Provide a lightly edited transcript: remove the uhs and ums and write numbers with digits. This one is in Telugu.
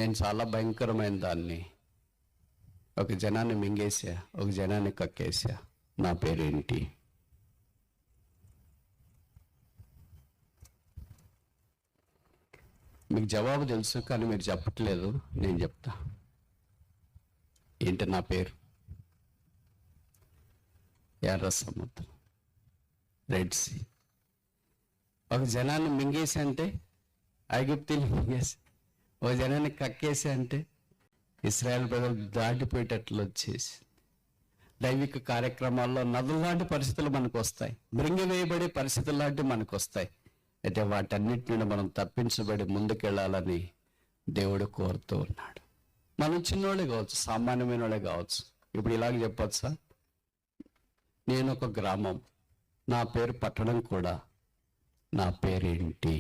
నేను చాలా భయంకరమైన దాన్ని. ఒక జనాన్ని మింగేసా, ఒక జనాన్ని కక్కేసా. నా పేరేంటి? మీకు జవాబు తెలుసు, కానీ మీరు చెప్పట్లేదు. నేను చెప్తా. ఏంటి నా పేరు? ఎర్ర సముద్రం, రెడ్ సీ. ఒక జనాన్ని మింగేసి అంటే ఐగుప్తుని మింగేసి, ఒక జనాన్ని కక్కేసి అంటే ఇశ్రాయేల్ ప్రజలు దాటిపోయేటట్లు వచ్చేసి. దైవిక కార్యక్రమాల్లో నదుల లాంటి పరిస్థితులు మనకు వస్తాయి, మృంగివేయబడే పరిస్థితులు లాంటివి మనకు వస్తాయి. అయితే వాటన్నిటి నుండి మనం తప్పించబడి ముందుకెళ్ళాలని దేవుడు కోరుతూ ఉన్నాడు. మనం చిన్నోళ్ళే కావచ్చు, సామాన్యమైన వాళ్ళే కావచ్చు. ఇప్పుడు ఇలాగ చెప్పొచ్చా? నేను ఒక గ్రామం, నా పేరు పట్టణం కూడా. నా పేరేంటి?